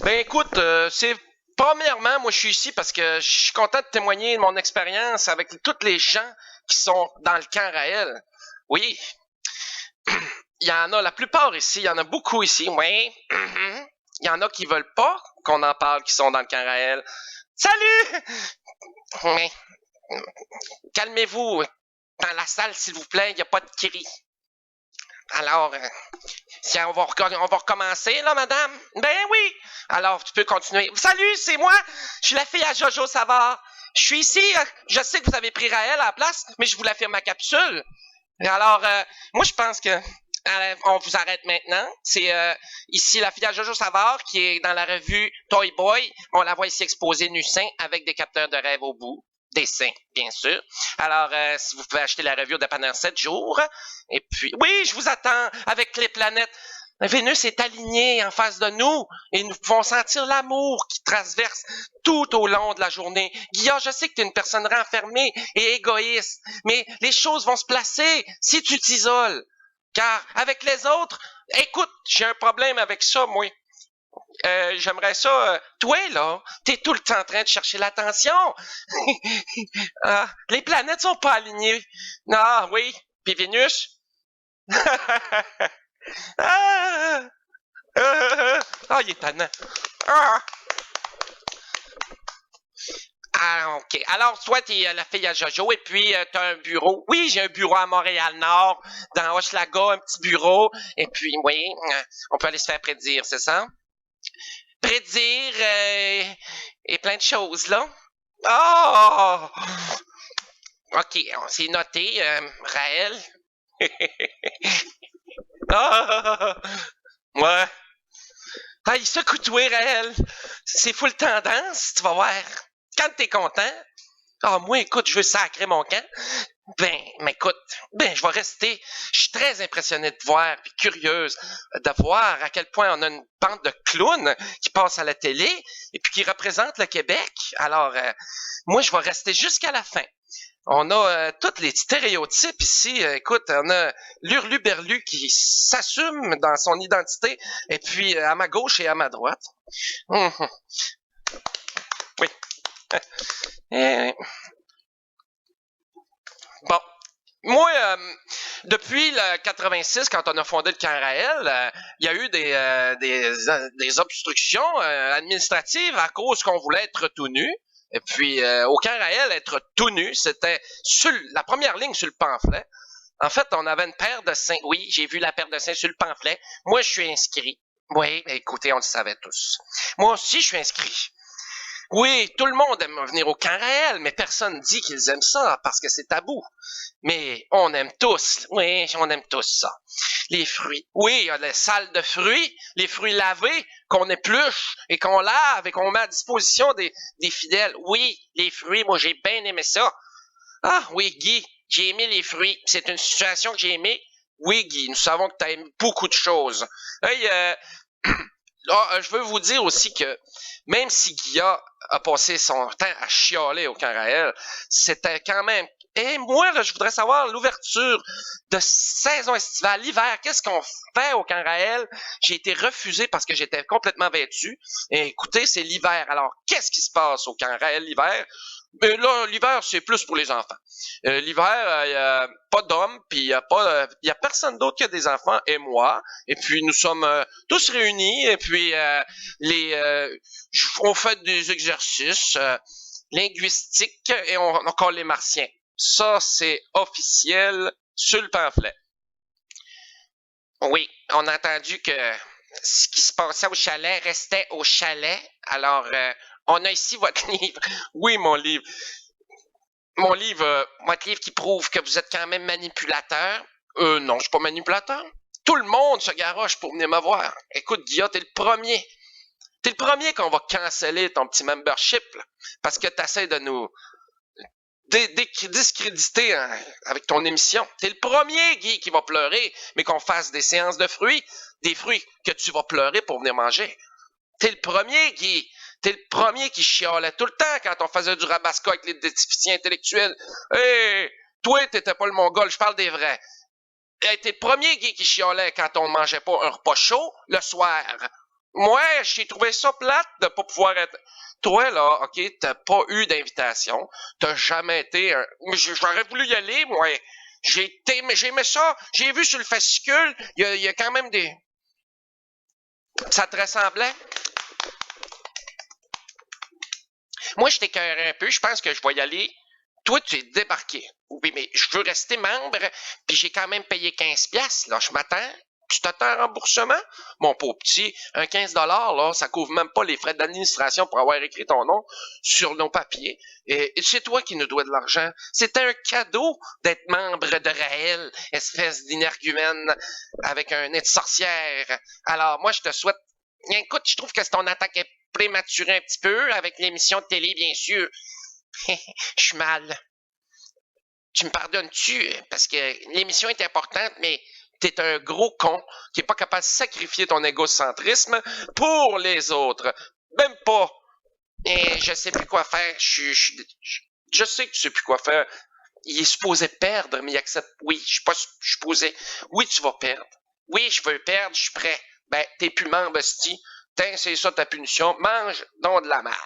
Ben écoute, c'est premièrement, moi je suis ici parce que je suis content de témoigner de mon expérience avec tous les gens qui sont dans le camp Raël. Oui, il y en a la plupart ici, il y en a beaucoup ici, oui. Mhm. Il y en a qui veulent pas qu'on en parle, qui sont dans le camp Raël. Salut! Mais calmez-vous dans la salle, s'il vous plaît, il n'y a pas de cri. Alors, si on va recommencer, là, madame? Ben oui! Alors, tu peux continuer. Salut, c'est moi! Je suis la fille à Jojo Savard. Je suis ici. Je sais que vous avez pris Raël à la place, mais je vous la fais ma capsule. Alors, moi, je pense que on vous arrête maintenant. C'est ici la fille à Jojo Savard qui est dans la revue Toy Boy. On la voit ici exposée nu sein avec des capteurs de rêve au bout. Des seins, bien sûr. Alors, si vous pouvez acheter la revue au dépanneur 7 jours. Et puis, oui, je vous attends avec les planètes. Vénus est alignée en face de nous et nous pouvons sentir l'amour qui traverse tout au long de la journée. Guillaume, je sais que tu es une personne renfermée et égoïste, mais les choses vont se placer si tu t'isoles. Car avec les autres, écoute, j'ai un problème avec ça, moi. J'aimerais ça. Toi, là, t'es tout le temps en train de chercher l'attention. Les planètes sont pas alignées. Ah, oui. Puis Vénus? Ah, il est tannant. Ah. OK. Alors, toi, t'es la fille à Jojo et puis t'as un bureau. Oui, j'ai un bureau à Montréal-Nord, dans Hochelaga, un petit bureau. Et puis, oui, on peut aller se faire prédire, c'est ça? Prédire et plein de choses, là. Oh! OK, c'est noté, Raël. Ah! Ouais. Ah, il secoue toi, Raël. C'est full tendance, tu vas voir. Quand t'es content, moi, écoute, je veux sacrer mon camp. Mais écoute, je vais rester. Je suis très impressionné de voir, puis curieuse de voir à quel point on a une bande de clowns qui passe à la télé et puis qui représente le Québec. Alors, moi, je vais rester jusqu'à la fin. On a tous les stéréotypes ici. Écoute, on a l'Hurluberlu qui s'assume dans son identité, et puis à ma gauche et à ma droite. Hum, hum. Oui. Eh, bon. Moi, depuis le 86, quand on a fondé le camp Raël, il y a eu des obstructions administratives à cause qu'on voulait être tout nu. Et puis, au camp Raël, être tout nu, c'était sur la première ligne sur le pamphlet. En fait, on avait une paire de seins. Oui, j'ai vu la paire de seins sur le pamphlet. Moi, je suis inscrit. Oui, écoutez, on le savait tous. Moi aussi, je suis inscrit. Oui, tout le monde aime venir au camp Raël, mais personne dit qu'ils aiment ça parce que c'est tabou. Mais on aime tous, oui, on aime tous ça. Les fruits. Oui, il y a les salles de fruits, les fruits lavés qu'on épluche et qu'on lave et qu'on met à disposition des fidèles. Oui, les fruits, moi j'ai bien aimé ça. Ah oui, Guy, j'ai aimé les fruits. C'est une situation que j'ai aimée. Oui, Guy, nous savons que tu as aimé beaucoup de choses. Hey, je veux vous dire aussi que même si Guilla a passé son temps à chialer au camp Raël, c'était quand même. Et moi, là, je voudrais savoir l'ouverture de saison estivale, l'hiver, qu'est-ce qu'on fait au camp Raël? J'ai été refusé parce que j'étais complètement vêtu. Et écoutez, c'est l'hiver. Alors, qu'est-ce qui se passe au camp Raël l'hiver? Mais là, l'hiver, c'est plus pour les enfants. L'hiver, il n'y a pas d'hommes, puis il y a personne d'autre que des enfants et moi. Et puis nous sommes tous réunis, et puis on fait des exercices linguistiques et on colle les martiens. Ça, c'est officiel sur le pamphlet. Oui, on a entendu que ce qui se passait au chalet restait au chalet. Alors, on a ici votre livre. Oui, mon livre. Votre livre qui prouve que vous êtes quand même manipulateur. Non, je suis pas manipulateur. Tout le monde se garoche pour venir me voir. Écoute, Guilla, t'es le premier. T'es le premier qu'on va canceller ton petit membership, là, parce que t'essaies de nous discréditer avec ton émission. T'es le premier, Guy, qui va pleurer, mais qu'on fasse des séances de fruits, des fruits que tu vas pleurer pour venir manger. T'es le premier, Guy. T'es le premier qui chialait tout le temps quand on faisait du rabasco avec les déficients intellectuels. Hey, toi, t'étais pas le mongol, je parle des vrais. Hey, t'es le premier, Guy, qui chialait quand on ne mangeait pas un repas chaud le soir. Moi, j'ai trouvé ça plate de pas pouvoir être... Toi, là, OK, t'as pas eu d'invitation. T'as jamais été... J'aurais voulu y aller, moi. J'ai aimé ça. J'ai vu sur le fascicule, il y a quand même des... Ça te ressemblait? Moi, je t'écœurais un peu. Je pense que je vais y aller. Toi, tu es débarqué. Oui, mais je veux rester membre, puis j'ai quand même payé 15$, là. Je m'attends. Tu t'attends à un remboursement? Mon pauvre petit, un 15$, là, ça couvre même pas les frais d'administration pour avoir écrit ton nom sur nos papiers. Et c'est toi qui nous dois de l'argent. C'était un cadeau d'être membre de Raël, espèce d'énergumène avec un nez de sorcière. Alors, moi, je te souhaite... Écoute, je trouve que ton attaque est prématurée un petit peu, avec l'émission de télé, bien sûr. Je suis mal. Tu me pardonnes-tu? Parce que l'émission est importante, mais t'es un gros con qui est pas capable de sacrifier ton égocentrisme pour les autres. Même pas. Et je sais plus quoi faire. Je sais que tu sais plus quoi faire. Il est supposé perdre, mais il accepte. Oui, je suis pas supposé. Oui, tu vas perdre. Oui, je veux perdre, je suis prêt. Ben, t'es plus membre, sti. Tiens, c'est ça ta punition. Mange donc de la merde.